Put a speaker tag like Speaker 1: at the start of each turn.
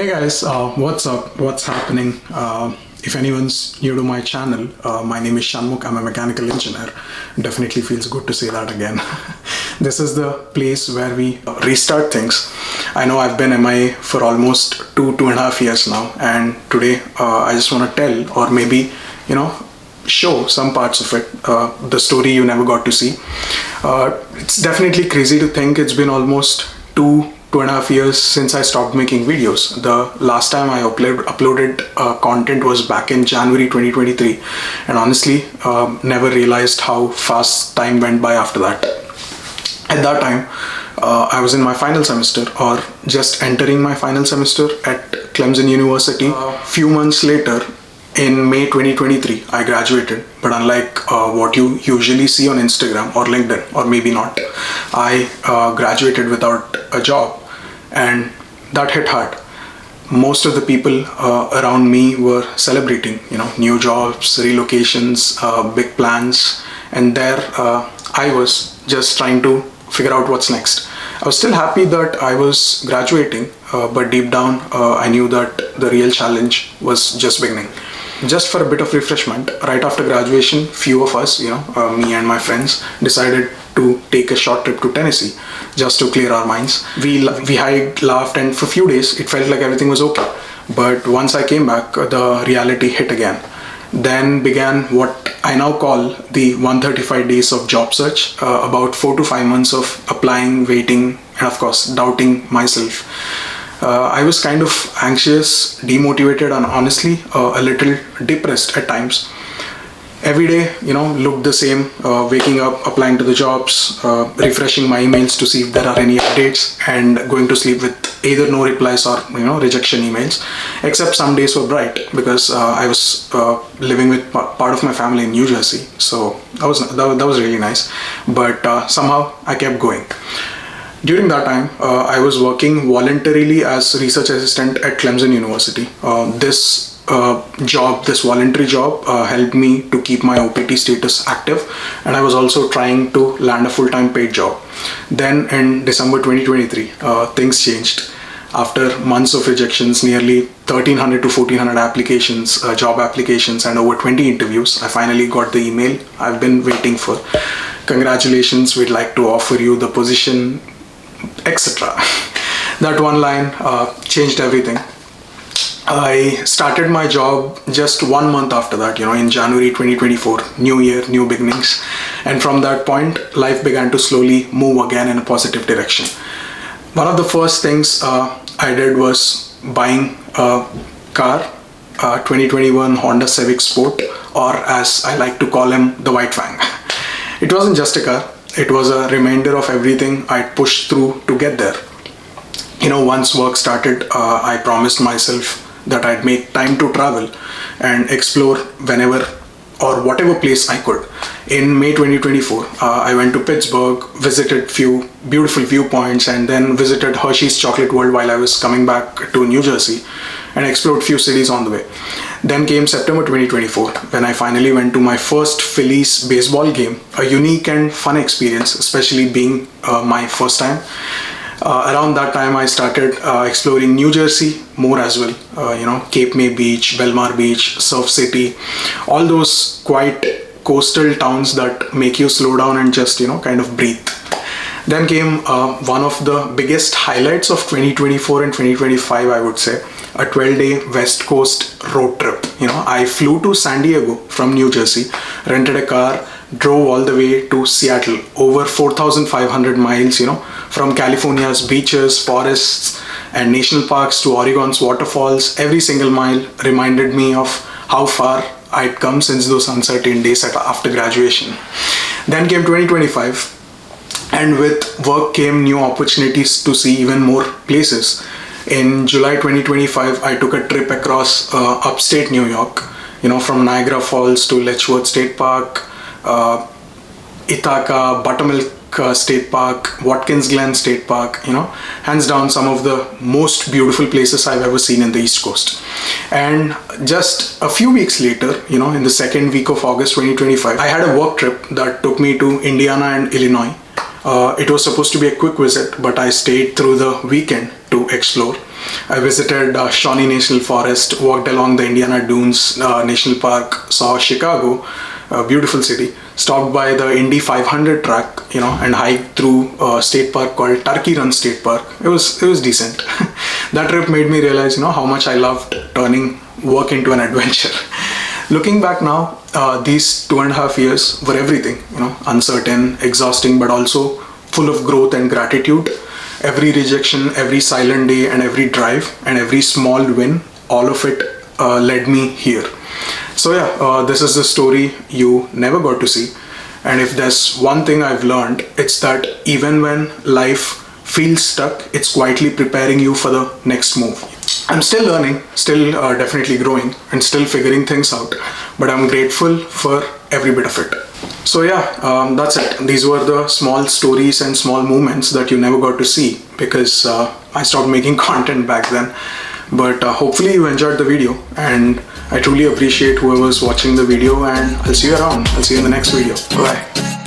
Speaker 1: Hey guys, what's up? What's happening? If anyone's new to my channel, my name is Shanmukh. I'm a mechanical engineer. Definitely feels good to say that again. This is the place where we restart things. I know I've been MIA for almost 2.5 years now, and today I just want to tell, or maybe, show some parts of it, the story you never got to see. It's definitely crazy to think it's been almost 2.5 years since I stopped making videos. The last time I uploaded content was back in January 2023, and honestly never realized how fast time went by after that. At that time I was in my final semester, or just entering my final semester at Clemson University. A few months later, in May 2023, I graduated, but unlike what you usually see on Instagram or LinkedIn, or maybe not, I graduated without a job, and that hit hard. Most of the people around me were celebrating, new jobs, relocations, big plans, and there I was just trying to figure out what's next. I was still happy that I was graduating, but deep down I knew that the real challenge was just beginning. Just for a bit of refreshment, right after graduation, few of us, me and my friends, decided to take a short trip to Tennessee just to clear our minds. We hiked, laughed, and for a few days it felt like everything was okay. But once I came back, the reality hit again. Then began what I now call the 135 days of job search, about 4 to 5 months of applying, waiting, and of course doubting myself. I was kind of anxious, demotivated, and honestly a little depressed at times. Every day, looked the same, waking up, applying to the jobs, refreshing my emails to see if there are any updates, and going to sleep with either no replies or rejection emails. Except some days were bright because I was living with part of my family in New Jersey, so that was really nice. But somehow I kept going. During that time, I was working voluntarily as research assistant at Clemson University. This voluntary job, helped me to keep my OPT status active, and I was also trying to land a full-time paid job. Then in December 2023, things changed. After months of rejections, nearly 1300 to 1400 applications, job applications, and over 20 interviews, I finally got the email I've been waiting for. Congratulations, we'd like to offer you the position, etc. That one line changed everything. I started my job just 1 month after that, in January 2024, new year, new beginnings. And from that point, life began to slowly move again in a positive direction. One of the first things I did was buying a car, 2021 Honda Civic Sport, or as I like to call him, the White Fang. It wasn't just a car. It was a reminder of everything I'd pushed through to get there. Once work started, I promised myself that I'd make time to travel and explore whenever or whatever place I could. In May 2024, I went to Pittsburgh, visited few beautiful viewpoints, and then visited Hershey's Chocolate World while I was coming back to New Jersey, and explored few cities on the way. Then came September 2024, when I finally went to my first Phillies baseball game, a unique and fun experience, especially being my first time. Around that time, I started exploring New Jersey more as well. Cape May Beach, Belmar Beach, Surf City, all those quite coastal towns that make you slow down and just, kind of breathe. Then came one of the biggest highlights of 2024 and 2025, I would say, a 12-day West Coast road trip. I flew to San Diego from New Jersey, rented a car, drove all the way to Seattle, over 4,500 miles, from California's beaches, forests, and national parks to Oregon's waterfalls. Every single mile reminded me of how far I'd come since those uncertain days after graduation. Then came 2025. And with work came new opportunities to see even more places. In July 2025, I took a trip across upstate New York, from Niagara Falls to Letchworth State Park, Ithaca, Buttermilk State Park, Watkins Glen State Park, hands down some of the most beautiful places I've ever seen in the East Coast. And just a few weeks later, in the second week of August 2025, I had a work trip that took me to Indiana and Illinois. It was supposed to be a quick visit, but I stayed through the weekend to explore. I visited Shawnee National Forest, walked along the Indiana Dunes National Park, saw Chicago, a beautiful city, stopped by the Indy 500 track, and hiked through a state park called Turkey Run State Park. It was decent. That trip made me realize, how much I loved turning work into an adventure. Looking back now, these 2.5 years were everything, uncertain, exhausting, but also full of growth and gratitude. Every rejection, every silent day, and every drive, and every small win, all of it led me here. So yeah, this is the story you never got to see. And if there's one thing I've learned, it's that even when life feels stuck, it's quietly preparing you for the next move. I'm still learning, still definitely growing, and still figuring things out, but I'm grateful for every bit of it. So yeah, that's it. These were the small stories and small moments that you never got to see because I stopped making content back then. But hopefully you enjoyed the video, and I truly appreciate whoever's watching the video, and I'll see you around. I'll see you in the next video. Bye.